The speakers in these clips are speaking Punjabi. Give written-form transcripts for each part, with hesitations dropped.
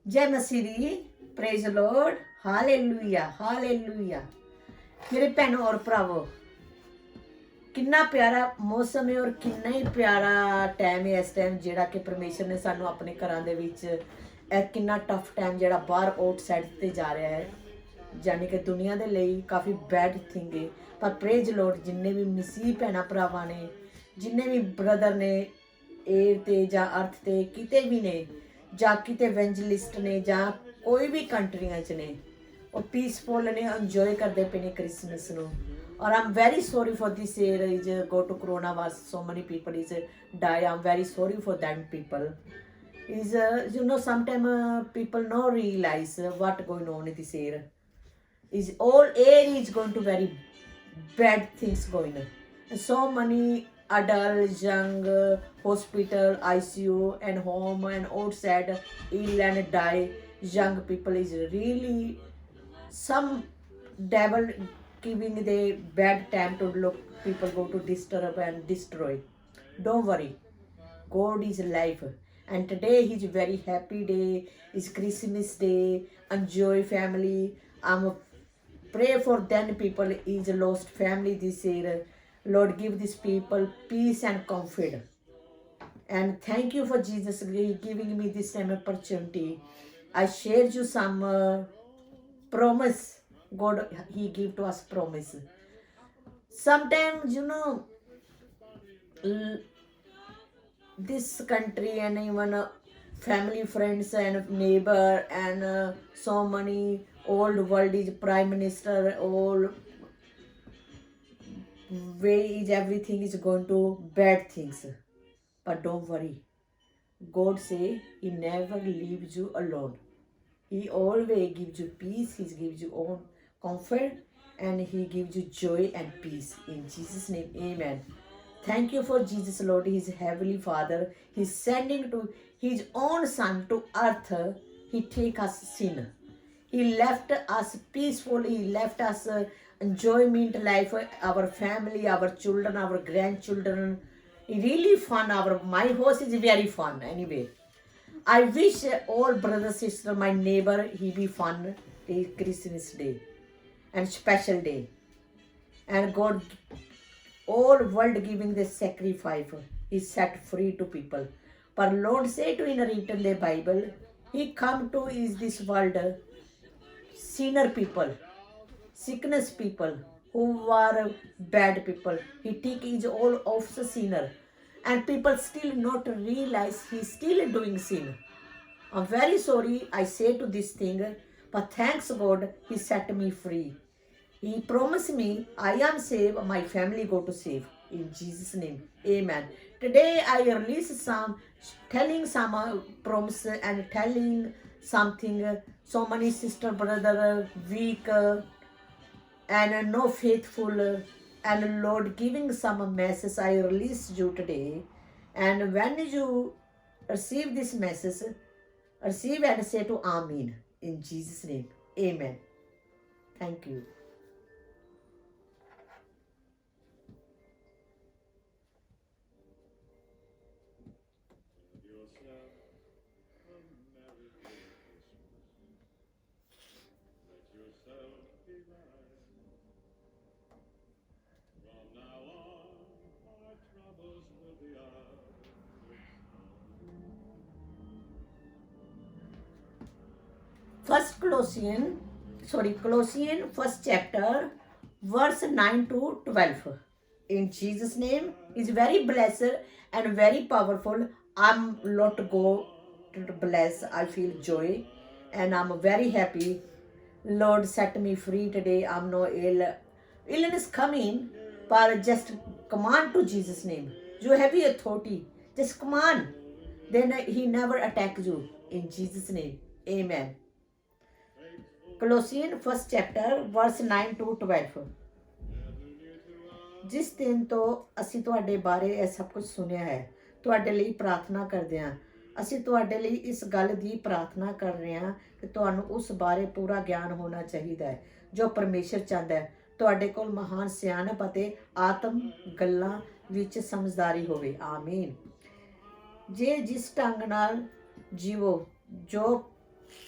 जय मसीह दी। Praise Lord. Hallelujah hallelujah. मेरे भैनों और भरावो, कितना प्यारा मौसम है और कितना ही प्यारा टाइम है इस टाइम ਜਿਹੜਾ ਕਿ ਪਰਮੇਸ਼ਰ ਨੇ ਸਾਨੂੰ ਆਪਣੇ ਘਰਾਂ ਦੇ ਵਿੱਚ ਇਹ ਕਿੰਨਾ ਟਫ ਟਾਈਮ ਜਿਹੜਾ ਬਾਹਰ ਆਊਟਸਾਈਡ ਤੇ ਜਾ ਰਿਹਾ ਹੈ, ਯਾਨੀ ਕਿ ਦੁਨੀਆ ਦੇ ਲਈ ਕਾਫੀ ਬੈਡ ਥਿੰਗ ਹੈ। ਪਰ ਪ੍ਰੇਜ ਲੋਰਡ, ਜਿੰਨੇ ਵੀ ਮਸੀਹ ਭੈਣਾਂ ਭਰਾਵਾਂ ਨੇ, ਜਿੰਨੇ ਵੀ ਬ੍ਰਦਰ ਨੇ ਏਰ ਤੇ ਜਾਂ ਅਰਥ ਤੇ ਕਿਤੇ ਵੀ ਨੇ, ਜਾਂ ਕਿਤੇ ਵੈਂਜਲਿਸਟ ਨੇ ਜਾਂ ਕੋਈ ਵੀ ਕੰਟਰੀਆਂ 'ਚ ਨੇ, ਉਹ ਪੀਸਫੁਲ ਨੇ, ਇੰਜੋਏ ਕਰਦੇ ਪਏ ਨੇ ਕ੍ਰਿਸਮਸ ਨੂੰ। और I'm very sorry for this year is go to corona was so many people is die. I'm very sorry for that people is sometimes people no realize what going on in this year is all air is going to very bad things going on. And so many adult young hospital ICU and home and outside ill and die young people is really some devil giving the bad time to look people go to disturb and destroy. Don't worry, God is life, and today is very happy day, is Christmas day. Enjoy family. I'm pray for them people is lost family this year. Lord, give these people peace and comfort, and thank you for Jesus giving me this time opportunity. I shared you some promise. God, he give to us promise. Sometimes this country and even family friends and neighbor and so many old world is prime minister, all way is everything is going to bad things. But don't worry, God say he never leaves you alone. He always gives you peace, he gives you own comfort, and he gives you joy and peace. In Jesus' name, amen. Thank you for Jesus, Lord, his heavenly Father. He's sending to his own Son to earth. He take us sin. He left us peaceful. He left us enjoyment life, our family, our children, our grandchildren. Really fun. My house is very fun anyway. I wish all brother, sister, my neighbor, he be fun day, Christmas day and special day. And God, all world giving the sacrifice is set free to people. But Lord say to in written the Bible, he come to is this world sinner people, sickness people, who are bad people. He take is all of the sinner. And people still not realize he still doing sin. I'm very sorry I say to this thing, but thanks God, he set me free. He promised me I am saved, my family go to save. In Jesus' name, amen. Today I release some, telling some promise and telling something. So many sister, brother, weak and no faithful, and Lord giving some message I release you today. And when you receive this message, receive and say to Amen. In Jesus' name, amen. Thank you. Colossians first chapter, verse 9 to 12. In Jesus' name is very blessed and very powerful. I'm lot go to bless. I feel joy and I'm very happy. Lord set me free today. I'm no ill. Illness coming, but just command to Jesus' name. You have the authority. Just command. Then he never attacks you. In Jesus' name. Amen. Colossians first chapter, verse 9 to 12. ਜਿਸ ਦਿਨ ਤੋਂ ਅਸੀਂ ਤੁਹਾਡੇ ਬਾਰੇ ਇਹ ਸਭ ਕੁਝ ਸੁਣਿਆ ਹੈ, ਤੁਹਾਡੇ ਲਈ ਪ੍ਰਾਰਥਨਾ ਕਰਦੇ ਹਾਂ। ਅਸੀਂ ਤੁਹਾਡੇ ਲਈ ਇਸ ਗੱਲ ਦੀ ਪ੍ਰਾਰਥਨਾ ਕਰ ਰਹੇ ਹਾਂ ਕਿ ਤੁਹਾਨੂੰ ਉਸ ਬਾਰੇ ਪੂਰਾ ਗਿਆਨ ਹੋਣਾ ਚਾਹੀਦਾ ਹੈ ਜੋ ਪਰਮੇਸ਼ਰ ਚਾਹੁੰਦਾ ਹੈ। ਤੁਹਾਡੇ ਕੋਲ ਮਹਾਨ ਸਿਆਣਪ ਅਤੇ ਆਤਮ ਗੱਲਾਂ ਵਿੱਚ ਸਮਝਦਾਰੀ ਹੋਵੇ। ਆਮੀਨ। ਜੇ ਜਿਸ ਢੰਗ ਨਾਲ ਜੀਵੋ ਜੋ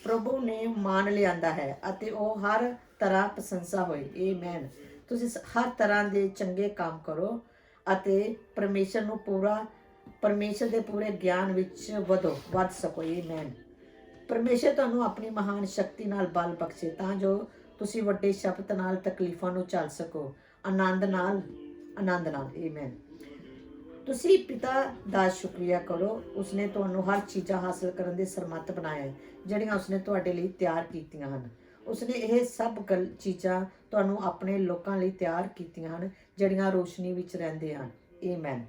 ਪ੍ਰਭੂ ਨੇ ਮਾਨ ਲਿਆਂਦਾ ਹੈ ਅਤੇ ਉਹ ਹਰ ਤਰ੍ਹਾਂ ਪ੍ਰਸ਼ੰਸਾ ਹੋਏ। ਆਮੇਨ। ਤੁਸੀਂ ਹਰ ਤਰ੍ਹਾਂ ਦੇ ਚੰਗੇ ਕੰਮ ਕਰੋ ਅਤੇ ਪਰਮੇਸ਼ਰ ਦੇ ਪੂਰੇ ਗਿਆਨ ਵਿੱਚ ਵੱਧ ਸਕੋ। ਆਮੇਨ। ਪਰਮੇਸ਼ਰ ਤੁਹਾਨੂੰ ਆਪਣੀ ਮਹਾਨ ਸ਼ਕਤੀ ਨਾਲ ਬਲ ਬਖਸ਼ੇ ਤਾਂ ਜੋ ਤੁਸੀਂ ਵੱਡੇ ਸ਼ਬਦ ਨਾਲ ਤਕਲੀਫਾਂ ਨੂੰ ਝੱਲ ਸਕੋ ਆਨੰਦ ਨਾਲ। ਆਮੇਨ। ਤੁਸੀਂ ਪਿਤਾ ਦਾ ਸ਼ੁਕਰੀਆ ਕਰੋ। ਉਸਨੇ ਤੁਹਾਨੂੰ ਹਰ ਚੀਜ਼ਾਂ ਹਾਸਲ ਕਰਨ ਦੇ ਸਰਮੱਥ ਬਣਾਇਆ ਹੈ ਜਿਹੜੀਆਂ ਉਸਨੇ ਤੁਹਾਡੇ ਲਈ ਤਿਆਰ ਕੀਤੀਆਂ ਹਨ। ਉਸਨੇ ਇਹ ਸਭ ਚੀਜ਼ਾਂ ਤੁਹਾਨੂੰ ਆਪਣੇ ਲੋਕਾਂ ਲਈ ਤਿਆਰ ਕੀਤੀਆਂ ਹਨ ਜਿਹੜੀਆਂ ਰੋਸ਼ਨੀ ਵਿੱਚ ਰਹਿੰਦੇ ਹਨ। Amen.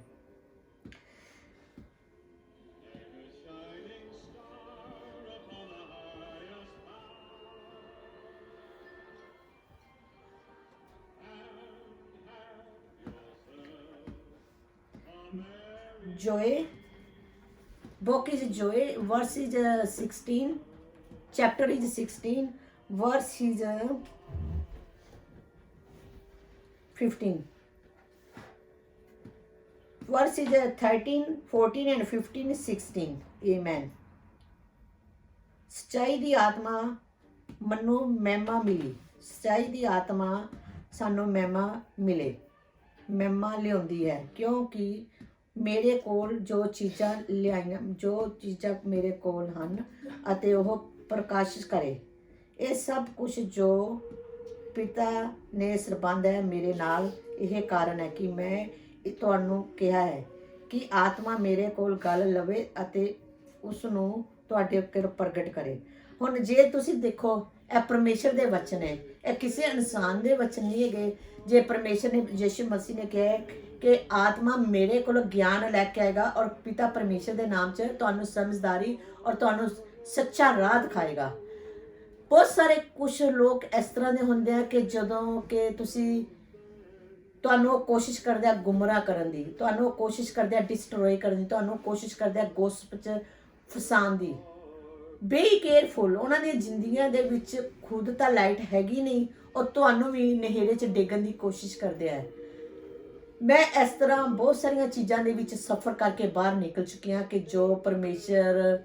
Joy, book is Joy, verse is 16, chapter is 16, verse is 15. Verse is 13, 14 and 15, 16. Amen. ਸੱਚਾਈ ਦੀ ਆਤਮਾ ਮੈਨੂੰ ਮਹਿਮਾ ਮਿਲੀ। ਸੱਚਾਈ ਦੀ ਆਤਮਾ ਸਾਨੂੰ ਮਹਿਮਾ ਲਿਆਉਂਦੀ ਹੈ ਕਿਉਂਕਿ ਮੇਰੇ ਕੋਲ ਜੋ ਚੀਜ਼ਾਂ ਮੇਰੇ ਕੋਲ ਹਨ ਅਤੇ ਉਹ ਪ੍ਰਕਾਸ਼ਿਤ ਕਰੇ। ਇਹ ਸਭ ਕੁਝ ਜੋ ਪਿਤਾ ਨੇ ਸੰਬੰਧ ਹੈ ਮੇਰੇ ਨਾਲ। ਇਹ ਕਾਰਨ ਹੈ ਕਿ ਮੈਂ ਤੁਹਾਨੂੰ ਕਿਹਾ ਹੈ ਕਿ ਆਤਮਾ ਮੇਰੇ ਕੋਲ ਗੱਲ ਲਵੇ ਅਤੇ ਉਸ ਨੂੰ ਤੁਹਾਡੇ ਉੱਤੇ ਪ੍ਰਗਟ ਕਰੇ। ਹੁਣ ਜੇ ਤੁਸੀਂ ਦੇਖੋ ਇਹ ਪਰਮੇਸ਼ਰ ਦੇ ਵਚਨ ਹੈ, ਇਹ ਕਿਸੇ ਇਨਸਾਨ ਦੇ ਵਚਨ ਨਹੀਂ ਹੈਗੇ। ਜੇ ਪਰਮੇਸ਼ਰ ਨੇ ਯਿਸੂ ਮਸੀਹ ਨੇ ਕਿਹਾ ਕਿ ਆਤਮਾ ਮੇਰੇ ਕੋਲ ਗਿਆਨ ਲੈ ਕੇ ਆਏਗਾ ਔਰ ਪਿਤਾ ਪਰਮੇਸ਼ਰ ਦੇ ਨਾਮ 'ਚ ਤੁਹਾਨੂੰ ਸਮਝਦਾਰੀ ਔਰ ਤੁਹਾਨੂੰ ਸੱਚਾ ਰਾਹ ਦਿਖਾਏਗਾ। ਬਹੁਤ ਸਾਰੇ ਕੁਝ ਲੋਕ ਇਸ ਤਰ੍ਹਾਂ ਦੇ ਹੁੰਦੇ ਆ ਕਿ ਜਦੋਂ ਕਿ ਤੁਹਾਨੂੰ ਉਹ ਕੋਸ਼ਿਸ਼ ਕਰਦੇ ਆ ਗੁੰਮਰਾਹ ਕਰਨ ਦੀ, ਤੁਹਾਨੂੰ ਕੋਸ਼ਿਸ਼ ਕਰਦੇ ਆ ਡਿਸਟਰੋਏ ਕਰਨ ਦੀ, ਤੁਹਾਨੂੰ ਕੋਸ਼ਿਸ਼ ਕਰਦੇ ਆ ਗੋਸਪ 'ਚ ਫਸਾਉਣ ਦੀ। ਬੀ ਕੇਅਰਫੁਲ, ਉਹਨਾਂ ਦੀਆਂ ਜ਼ਿੰਦਗੀਆਂ ਦੇ ਵਿੱਚ ਖੁਦ ਤਾਂ ਲਾਈਟ ਹੈਗੀ ਨਹੀਂ, ਉਹ ਤੁਹਾਨੂੰ ਵੀ ਨਹਿਰੇ 'ਚ ਡਿੱਗਣ ਦੀ ਕੋਸ਼ਿਸ਼ ਕਰਦੇ ਆ। ਮੈਂ ਇਸ ਤਰ੍ਹਾਂ ਬਹੁਤ ਸਾਰੀਆਂ ਚੀਜ਼ਾਂ ਦੇ ਵਿੱਚ ਸਫ਼ਰ ਕਰਕੇ ਬਾਹਰ ਨਿਕਲ ਚੁੱਕੀ ਹਾਂ ਕਿ ਜੋ ਪਰਮੇਸ਼ਰ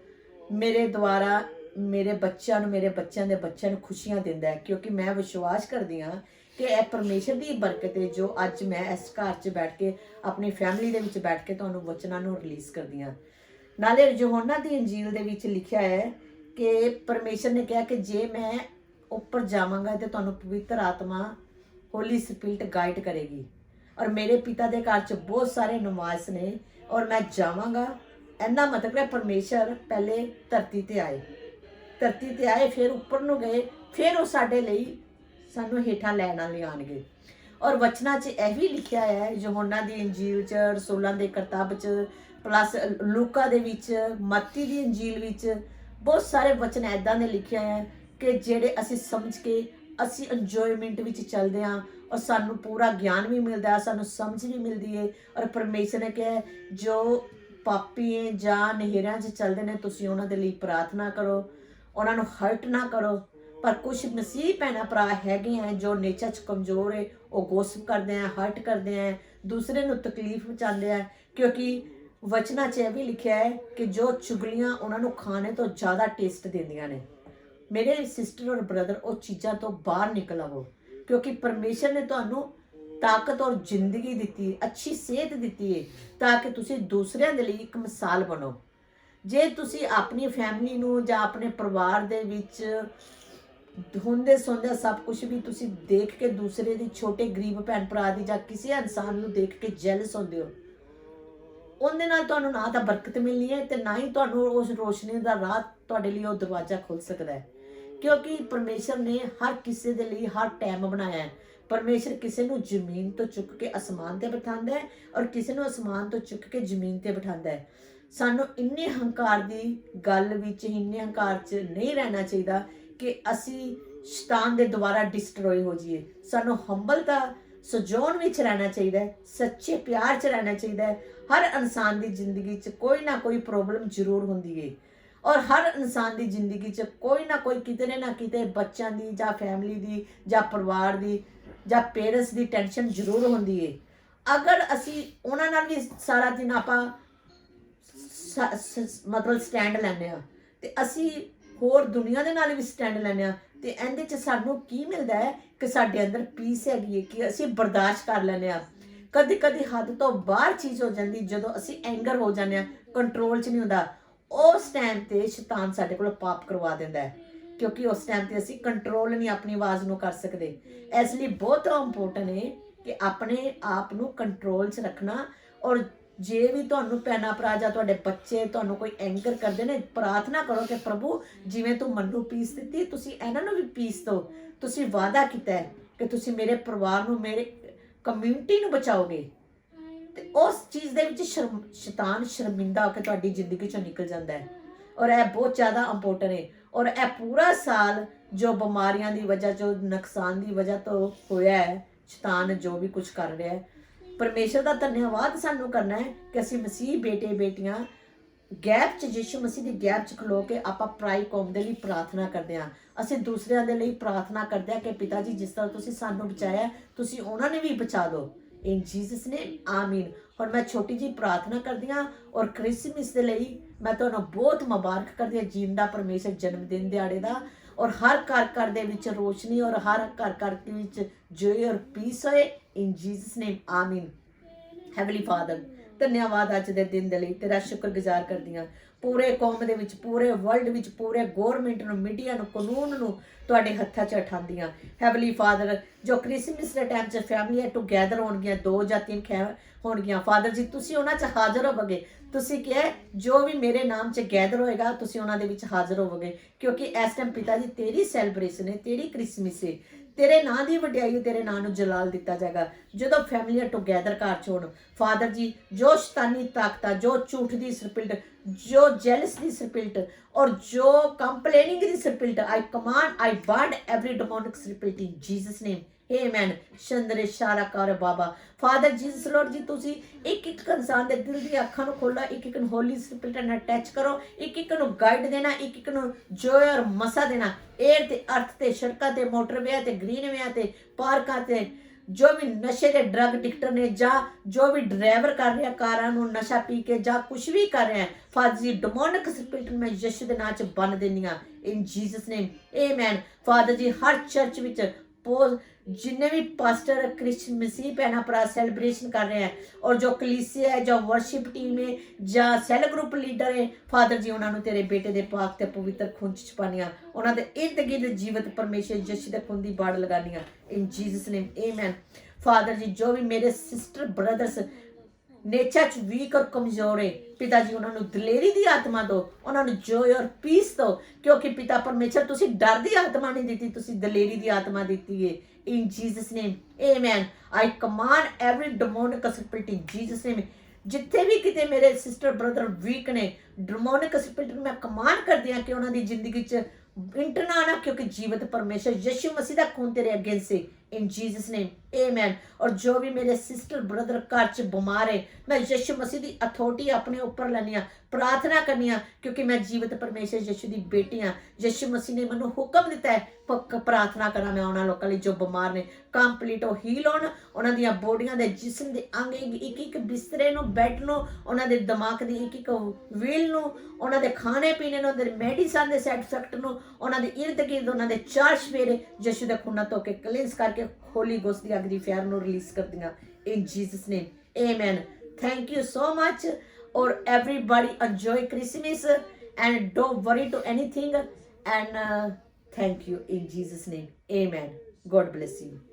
ਮੇਰੇ ਦੁਆਰਾ ਮੇਰੇ ਬੱਚਿਆਂ ਦੇ ਬੱਚਿਆਂ ਨੂੰ ਖੁਸ਼ੀਆਂ ਦਿੰਦਾ ਹੈ ਕਿਉਂਕਿ ਮੈਂ ਵਿਸ਼ਵਾਸ ਕਰਦੀ ਹਾਂ ਕਿ ਇਹ ਪਰਮੇਸ਼ਰ ਦੀ ਬਰਕਤ ਹੈ ਜੋ ਅੱਜ ਮੈਂ ਇਸ ਘਰ 'ਚ ਬੈਠ ਕੇ ਆਪਣੀ ਫੈਮਿਲੀ ਦੇ ਵਿੱਚ ਬੈਠ ਕੇ ਤੁਹਾਨੂੰ ਵਚਨਾਂ ਨੂੰ ਰਿਲੀਜ਼ ਕਰਦੀ ਹਾਂ। ਨਾਲੇ ਯਹੋਨਾ ਦੀ ਇੰਜੀਲ ਦੇ ਵਿੱਚ ਲਿਖਿਆ ਹੈ ਕਿ ਪਰਮੇਸ਼ਰ ਨੇ ਕਿਹਾ ਕਿ ਜੇ ਮੈਂ ਉੱਪਰ ਜਾਵਾਂਗਾ ਤੇ ਤੁਹਾਨੂੰ ਪਵਿੱਤਰ ਆਤਮਾ ਹੋਲੀ ਸਪਿਰਿਟ ਗਾਈਡ ਕਰੇਗੀ ਔਰ ਮੇਰੇ ਪਿਤਾ ਦੇ ਘਰ 'ਚ ਬਹੁਤ ਸਾਰੇ ਨਿਵਾਸ ਨੇ ਔਰ ਮੈਂ ਜਾਵਾਂਗਾ। ਇੰਨਾ ਮਤਲਬ ਹੈ ਪਰਮੇਸ਼ਰ ਪਹਿਲੇ ਧਰਤੀ ਤੇ ਆਏ ਫਿਰ ਉੱਪਰ ਨੂੰ ਗਏ, ਫਿਰ ਉਹ ਸਾਡੇ ਲਈ ਸਾਨੂੰ ਹੇਠਾਂ ਲਿਆਉਣਗੇ। ਔਰ ਵਚਨਾਂ 'ਚ ਇਹ ਵੀ ਲਿਖਿਆ ਹੈ ਯਹੋਨਾ ਦੀ ਇੰਜੀਲ 'ਚ, ਰਸੂਲਾਂ ਦੇ ਕਿਤਾਬ 'ਚ, ਪਲੱਸ ਲੂਕਾ ਦੇ ਵਿੱਚ, ਮੱਤੀ ਦੀ ਇੰਜੀਲ ਵਿੱਚ ਬਹੁਤ ਸਾਰੇ ਵਚਨ ਇੱਦਾਂ ਦੇ ਲਿਖਿਆ ਹੈ ਕਿ ਜਿਹੜੇ ਅਸੀਂ ਸਮਝ ਕੇ ਅਸੀਂ ਇੰਜੋਇਮੈਂਟ ਵਿੱਚ ਚੱਲਦੇ ਹਾਂ ਔਰ ਸਾਨੂੰ ਪੂਰਾ ਗਿਆਨ ਵੀ ਮਿਲਦਾ, ਸਾਨੂੰ ਸਮਝ ਵੀ ਮਿਲਦੀ ਹੈ। ਔਰ ਪਰਮੇਸ਼ਰ ਨੇ ਕਿਹਾ ਜੋ ਪਾਪੀ ਹੈ ਜਾਂ ਨਹਿਰਾਂ 'ਚ ਚੱਲਦੇ ਨੇ ਤੁਸੀਂ ਉਹਨਾਂ ਦੇ ਲਈ ਪ੍ਰਾਰਥਨਾ ਕਰੋ, ਉਹਨਾਂ ਨੂੰ ਹਰਟ ਨਾ ਕਰੋ। ਪਰ ਕੁਛ ਮਸੀਹ ਭੈਣਾਂ ਭਰਾ ਹੈਗੇ ਹੈ ਜੋ ਨੇਚਰ 'ਚ ਕਮਜ਼ੋਰ ਹੈ, ਉਹ ਗੋਸਪ ਕਰਦੇ ਹੈ, ਹਰਟ ਕਰਦੇ ਹੈ, ਦੂਸਰੇ ਨੂੰ ਤਕਲੀਫ ਪਹੁੰਚਾਉਂਦੇ ਹੈ। ਕਿਉਂਕਿ ਵਚਨਾਂ 'ਚ ਇਹ ਵੀ ਲਿਖਿਆ ਹੈ ਕਿ ਜੋ ਚੁਗਲੀਆਂ ਉਹਨਾਂ ਨੂੰ ਖਾਣੇ ਤੋਂ ਜ਼ਿਆਦਾ ਟੇਸਟ ਦਿੰਦੀਆਂ ਨੇ। ਮੇਰੇ ਸਿਸਟਰ ਔਰ ਬ੍ਰਦਰ ਉਹ ਚੀਜ਼ਾਂ ਤੋਂ ਬਾਹਰ ਨਿਕਲ ਆਵੋ ਕਿਉਂਕਿ ਪਰਮੇਸ਼ਰ ਨੇ ਤੁਹਾਨੂੰ ਤਾਕਤ ਔਰ ਜ਼ਿੰਦਗੀ ਦਿੱਤੀ, ਅੱਛੀ ਸਿਹਤ ਦਿੱਤੀ ਹੈ ਤਾਂ ਕਿ ਤੁਸੀਂ ਦੂਸਰਿਆਂ ਦੇ ਲਈ ਇੱਕ ਮਿਸਾਲ ਬਣੋ। ਜੇ ਤੁਸੀਂ ਆਪਣੀ ਫੈਮਿਲੀ ਨੂੰ ਜਾਂ ਆਪਣੇ ਪਰਿਵਾਰ ਦੇ ਵਿੱਚ ਹੁੰਦੇ ਸੌਂਦੇ ਸਭ ਕੁਝ ਵੀ ਤੁਸੀਂ ਦੇਖ ਕੇ ਦੂਸਰੇ ਦੀ ਛੋਟੇ ਗਰੀਬ ਭੈਣ ਭਰਾ ਦੀ ਜਾਂ ਕਿਸੇ ਇਨਸਾਨ ਨੂੰ ਦੇਖ ਕੇ ਜੈਲਸ ਹੁੰਦੇ ਹੋ, ਉਹਦੇ ਨਾਲ ਤੁਹਾਨੂੰ ਨਾ ਤਾਂ ਬਰਕਤ ਮਿਲਣੀ ਹੈ ਤੇ ਨਾ ਹੀ ਤੁਹਾਨੂੰ ਉਸ ਰੋਸ਼ਨੀ ਦਾ ਰਾਹ ਤੁਹਾਡੇ ਲਈ ਉਹ ਦਰਵਾਜ਼ਾ ਖੁੱਲ ਸਕਦਾ ਹੈ। ਕਿਉਂਕਿ ਪਰਮੇਸ਼ਰ ਨੇ ਹਰ ਕਿਸੇ ਦੇ ਲਈ ਹਰ ਟਾਈਮ ਬਣਾਇਆ ਹੈ। ਪਰਮੇਸ਼ਰ ਕਿਸੇ ਨੂੰ ਜ਼ਮੀਨ ਤੋਂ ਚੁੱਕ ਕੇ ਅਸਮਾਨ ਤੇ ਬਿਠਾਉਂਦਾ ਹੈ ਔਰ ਕਿਸੇ ਨੂੰ ਅਸਮਾਨ ਤੋਂ ਚੁੱਕ ਕੇ ਜ਼ਮੀਨ ਤੇ ਬਿਠਾਉਂਦਾ ਹੈ। ਸਾਨੂੰ ਇੰਨੇ ਹੰਕਾਰ ਦੀ ਗੱਲ ਵਿੱਚ, ਇੰਨੇ ਹੰਕਾਰ 'ਚ ਨਹੀਂ ਰਹਿਣਾ ਚਾਹੀਦਾ ਕਿ ਅਸੀਂ ਸ਼ੈਤਾਨ ਦੇ ਦੁਆਰਾ ਡਿਸਟਰੋਏ ਹੋ ਜਾਈਏ। ਸਾਨੂੰ ਹੰਬਲਤਾ ਸਜੋਨ ਵਿੱਚ ਰਹਿਣਾ ਚਾਹੀਦਾ ਹੈ, ਸੱਚੇ ਪਿਆਰ 'ਚ ਰਹਿਣਾ ਚਾਹੀਦਾ ਹੈ। ਹਰ ਇਨਸਾਨ ਦੀ ਜ਼ਿੰਦਗੀ 'ਚ ਕੋਈ ਨਾ ਕੋਈ ਪ੍ਰੋਬਲਮ ਜ਼ਰੂਰ ਹੁੰਦੀ ਹੈ ਔਰ ਹਰ ਇਨਸਾਨ ਦੀ ਜ਼ਿੰਦਗੀ 'ਚ ਕੋਈ ਨਾ ਕੋਈ ਕਿਤੇ ਨਾ ਕਿਤੇ ਬੱਚਿਆਂ ਦੀ ਜਾਂ ਫੈਮਿਲੀ ਦੀ ਜਾਂ ਪਰਿਵਾਰ ਦੀ ਜਾਂ ਪੇਰੈਂਟਸ ਦੀ ਟੈਨਸ਼ਨ ਜ਼ਰੂਰ ਹੁੰਦੀ ਹੈ। ਅਗਰ ਅਸੀਂ ਉਹਨਾਂ ਨਾਲ ਵੀ ਸਾਰਾ ਦਿਨ ਆਪਾਂ ਮਤਲਬ ਸਟੈਂਡ ਲੈਂਦੇ ਹਾਂ ਤੇ ਅਸੀਂ ਹੋਰ ਦੁਨੀਆ ਦੇ ਨਾਲ ਵੀ ਸਟੈਂਡ ਲੈਂਦੇ ਹਾਂ ਤੇ ਇਹਦੇ 'ਚ ਸਾਨੂੰ ਕੀ ਮਿਲਦਾ ਹੈ ਕਿ ਸਾਡੇ ਅੰਦਰ ਪੀਸ ਹੈਗੀ ਹੈ ਕਿ ਅਸੀਂ ਬਰਦਾਸ਼ਤ ਕਰ ਲੈਂਦੇ ਹਾਂ। ਕਦੀ ਕਦੀ ਹੱਦ ਤੋਂ ਬਾਹਰ ਚੀਜ਼ ਹੋ ਜਾਂਦੀ ਜਦੋਂ ਅਸੀਂ ਐਂਗਰ ਹੋ ਜਾਂਦੇ ਹਾਂ, ਕੰਟਰੋਲ 'ਚ ਨਹੀਂ ਹੁੰਦਾ, ਉਸ ਟਾਈਮ ਤੇ ਸ਼ੈਤਾਨ ਸਾਡੇ ਕੋਲ ਪਾਪ ਕਰਵਾ ਦਿੰਦਾ ਹੈ ਕਿਉਂਕਿ ਉਸ ਟਾਈਮ ਤੇ ਅਸੀਂ ਕੰਟਰੋਲ ਨਹੀਂ ਆਪਣੀ ਆਵਾਜ਼ ਨੂੰ ਕਰ ਸਕਦੇ। ਇਸ ਲਈ ਬਹੁਤ ਇੰਪੋਰਟੈਂਟ ਹੈ ਕਿ ਆਪਣੇ ਆਪ ਨੂੰ ਕੰਟਰੋਲ 'ਚ ਰੱਖਣਾ। ਔਰ ਜੇ ਵੀ ਤੁਹਾਨੂੰ ਭੈਣਾਂ ਭਰਾ ਜਾਂ ਤੁਹਾਡੇ ਬੱਚੇ ਤੁਹਾਨੂੰ ਕੋਈ ਐਂਗਰ ਕਰਦੇ ਨੇ, ਪ੍ਰਾਰਥਨਾ ਕਰੋ ਕਿ ਪ੍ਰਭੂ ਜਿਵੇਂ ਤੂੰ ਮੈਨੂੰ ਪੀਸ ਦਿੱਤੀ ਤੁਸੀਂ ਇਹਨਾਂ ਨੂੰ ਵੀ ਪੀਸ ਦਿਓ। ਤੁਸੀਂ ਵਾਅਦਾ ਕੀਤਾ ਹੈ ਕਿ ਤੁਸੀਂ ਮੇਰੇ ਪਰਿਵਾਰ ਨੂੰ, ਮੇਰੇ ਕਮਿਊਨਿਟੀ ਨੂੰ ਬਚਾਓਗੇ ਤੇ ਉਸ ਚੀਜ਼ ਦੇ ਵਿੱਚ ਸ਼ੈਤਾਨ ਸ਼ਰਮਿੰਦਾ ਹੋ ਕੇ ਤੁਹਾਡੀ ਜ਼ਿੰਦਗੀ ਚੋਂ ਨਿਕਲ ਜਾਂਦਾ ਹੈ। ਔਰ ਇਹ ਬਹੁਤ ਜ਼ਿਆਦਾ ਇੰਪੋਰਟੈਂਟ ਹੈ। ਔਰ ਇਹ ਪੂਰਾ ਸਾਲ ਜੋ ਬਿਮਾਰੀਆਂ ਦੀ ਵਜ੍ਹਾ, ਜੋ ਨੁਕਸਾਨ ਦੀ ਵਜ੍ਹਾ ਤੋਂ ਹੋਇਆ ਹੈ, ਸ਼ੈਤਾਨ ਜੋ ਵੀ ਕੁਝ ਕਰ ਰਿਹਾ ਹੈ, ਪਰਮੇਸ਼ਰ ਦਾ ਧੰਨਵਾਦ ਸਾਨੂੰ ਕਰਨਾ ਹੈ ਕਿ ਅਸੀਂ ਮਸੀਹ ਬੇਟੇ ਬੇਟੀਆਂ ਗੈਪ 'ਚ, ਯਿਸੂ ਮਸੀਹ ਦੀ ਗੈਪ 'ਚ ਖਲੋ ਕੇ ਆਪਾਂ ਪਰਾਈ ਕੌਮ ਦੇ ਲਈ ਪ੍ਰਾਰਥਨਾ ਕਰਦੇ ਹਾਂ। ਅਸੀਂ ਦੂਸਰਿਆਂ ਦੇ ਲਈ ਪ੍ਰਾਰਥਨਾ ਕਰਦੇ ਹਾਂ ਕਿ ਪਿਤਾ ਜੀ ਜਿਸ ਤਰ੍ਹਾਂ ਤੁਸੀਂ ਸਾਨੂੰ ਬਚਾਇਆ ਤੁਸੀਂ ਉਹਨਾਂ ਨੂੰ ਵੀ ਬਚਾ ਦਿਓ। ਇਨ ਜੀਸਸ ਨੇਮ ਆਮੀਨ। ਹੁਣ ਮੈਂ ਛੋਟੀ ਜੀ ਪ੍ਰਾਰਥਨਾ ਕਰਦੀ ਹਾਂ ਔਰ ਕ੍ਰਿਸਮਸ ਦੇ ਲਈ ਮੈਂ ਤੁਹਾਨੂੰ ਬਹੁਤ ਮੁਬਾਰਕ ਕਰਦੀ ਹਾਂ, ਜੀਂਦਾ ਪਰਮੇਸ਼ਰ ਜਨਮ ਦਿਨ ਦਿਹਾੜੇ ਦਾ। ਔਰ ਹਰ ਘਰ ਘਰ ਦੇ ਵਿੱਚ ਰੋਸ਼ਨੀ ਔਰ ਹਰ ਘਰ ਘਰ ਦੇ ਵਿੱਚ ਜੋਏ ਔਰ ਪੀਸ ਹੋਏ। ਇਨ ਜੀਸਸ ਨੇਮ ਆਮੀਨ। ਹੈਵਨਲੀ ਫਾਦਰ, ਧੰਨਵਾਦ ਅੱਜ ਦੇ ਦਿਨ ਦੇ ਲਈ, ਤੇਰਾ ਸ਼ੁਕਰਗੁਜ਼ਾਰ ਕਰਦੀ ਹਾਂ। ਪੂਰੇ ਕੌਮ ਦੇ ਵਿੱਚ, ਪੂਰੇ ਵਰਲਡ ਵਿੱਚ, ਪੂਰੇ ਗੌਰਮੈਂਟ ਨੂੰ, ਮੀਡੀਆ ਨੂੰ, ਕਾਨੂੰਨ ਨੂੰ ਤੁਹਾਡੇ ਹੱਥਾਂ 'ਚ ਉਠਾਉਂਦੀ ਹਾਂ। ਹੈਵਨਲੀ ਫਾਦਰ, ਜੋ ਕ੍ਰਿਸਮਸ ਦੇ ਟਾਈਮ 'ਚ ਫੈਮਲੀਆਂ ਟੂਗੈਦਰ ਹੋਣਗੀਆਂ, 2 ਜਾਂ 3 ਹੋਣਗੀਆਂ, ਫਾਦਰ ਜੀ ਤੁਸੀਂ ਉਹਨਾਂ 'ਚ ਹਾਜ਼ਰ ਹੋਵੋਗੇ। ਤੁਸੀਂ ਕਿਹਾ ਜੋ ਵੀ ਮੇਰੇ ਨਾਮ 'ਚ ਗੈਦਰ ਹੋਏਗਾ ਤੁਸੀਂ ਉਹਨਾਂ ਦੇ ਵਿੱਚ ਹਾਜ਼ਰ ਹੋਵੋਗੇ ਕਿਉਂਕਿ ਇਸ ਟਾਈਮ ਪਿਤਾ ਜੀ ਤੇਰੀ ਸੈਲੀਬ੍ਰੇਸ਼ਨ ਹੈ, ਤੇਰੀ ਕ੍ਰਿਸਮਸ ਹੈ, ਤੇਰੇ ਨਾਂ ਦੀ ਵਡਿਆਈ, ਤੇਰੇ ਨਾਂ ਨੂੰ ਜਲਾਲ ਦਿੱਤਾ ਜਾਏਗਾ ਜਦੋਂ ਫੈਮਲੀਆਂ ਟੂਗੈਦਰ ਘਰ 'ਚ ਹੋਣ। ਫਾਦਰ ਜੀ ਜੋ ਸ਼ੈਤਾਨੀ ਤਾਕਤਾਂ, ਜੋ ਝੂਠ ਦੀ ਸਪਿਰਿਟ, ਜੋ ਜੈਲਸ ਦੀ ਸਪਿਰਿਟ ਔਰ ਜੋ ਕੰਪਲੇਨਿੰਗ ਦੀ ਸਪਿਰਿਟ, ਆਈ ਕਮਾਂਡ, ਆਈ ਬਾਂਡ ਐਵਰੀ ਡਿਮੋਨਿਕ ਸਪਿਰਿਟ ਇਨ ਜੀਸਸ ਨੇਮ ਆਮੇਨ। ਸ਼ੰਦਰੇ ਸ਼ਾਰਾ ਕਰ ਬਾਬਾ। ਫਾਦਰ ਜੀਸਸ ਲੋਰਡ ਜੀ ਤੁਸੀਂ ਇੱਕ ਇੱਕ ਇਨਸਾਨ ਦੇ ਦਿਲ ਦੀ ਅੱਖਾਂ ਨੂੰ ਖੋਲ੍ਹੋ, ਇੱਕ ਇੱਕ ਨੂੰ ਹੋਲੀ ਸਪਿਰਿਟ ਨਾਲ ਅਟੈਚ ਕਰੋ, ਇੱਕ ਇੱਕ ਨੂੰ ਗਾਈਡ ਦੇਣਾ, ਇੱਕ ਇੱਕ ਨੂੰ ਜੋਏ ਔਰ ਮਸਾ ਦੇਣਾ। ਏਅਰ ਤੇ ਅਰਥ ਤੇ, ਸੜਕਾਂ ਤੇ, ਮੋਟਰਵੇਆਂ ਤੇ, ਗ੍ਰੀਨਵੇਆਂ ਤੇ, ਪਾਰਕਾਂ ਤੇ ਜੋ ਵੀ ਨਸ਼ੇ ਦੇ ਡਰਗ ਡਿਕਟਰ ਨੇ ਜਾਂ ਜੋ ਵੀ ਡਰਾਈਵਰ ਕਰ ਰਿਹਾ ਕਾਰਾਂ ਨੂੰ ਨਸ਼ਾ ਪੀ ਕੇ ਜਾਂ ਕੁਝ ਵੀ ਕਰ ਰਿਹਾ, ਫਾਦਰ ਜੀ ਡਿਮੋਨਿਕ ਸਪਿਰਿਟ ਮੈਂ ਯਿਸੂ ਦੇ ਨਾਂ 'ਚ ਬੰਨ ਦਿੰਦੀ ਹਾਂ ਇਨ ਜੀਸਸ ਨੇਮ ਆਮੇਨ। ਫਾਦਰ ਜੀ ਹਰ ਚਰਚ ਵਿੱਚ जिन्ने भी पास्टर क्रिश्चियन मसीह भैन भरा सैलीब्रेशन कर रहे हैं और जो कलीसिया है, जो वर्शिप टीम है, जो सैल ग्रुप लीडर है, फादर जी उन्होंने तेरे बेटे दे पाक ते पवित्र खून च पानिया, उन्होंने इर्द गिर्द जीवित परमेश्वर यीशु दे खून दी बाड़ लगानिया इन Jesus name amen. Father ji जो भी मेरे सिस्टर ब्रदर्स नेचर च वीक और कमजोर है, पिता जी उन्होंने दलेरी दी आत्मा दो, उन्होंने जॉय और पीस दो क्योंकि पिता परमेश्वर तुसी डर दी आत्मा नहीं दी, तुसी दलेरी दी आत्मा दी है in Jesus name amen। I command every demonic spirit in Jesus name। जिथे भी किते मेरे सिस्टर ब्रदर वीक ने, डिमोनिक स्पिरिट मैं कमांड कर दिया कि उन्होंने जिंदगी च इंटर ना आना क्योंकि जीवित परमेश्वर यीशु मसीह दा खून तेरे अगेंस्ट से इन जीसस नेम आमेन। और जो भी मेरे सिस्टर ब्रदर घर च बीमार है, मैं यीशु मसीह की अथॉरिटी अपने ऊपर लैनी आ, प्रार्थना करनी आ क्योंकि मैं जीवित परमेश्वर यीशु की बेटी हाँ। यीशु मसीह ने मैनू हुक्म दिता है प्रार्थना करा मैं उन्होंने लोगों जो बीमार ने कंप्लीट हो हील होन, उन्होंने बॉडियां दे जिस्म के अंग एक एक बिस्तरे नू, बैड नू, उन्होंने दिमाग की एक एक व्हील नू, उन्होंने खाने पीने नू, मेडिसन के साइड इफेक्ट नू, उन्होंने इर्द गिर्द उन्होंने 4 सवेरे यीशु के खून धो के क्लींस करके होली गोस्ट की अग दी फायर नू रिलीज कर दिया इन Jesus name amen. Thank you so much और everybody enjoy Christmas and don't worry to anything and thank you in Jesus name amen। God bless you।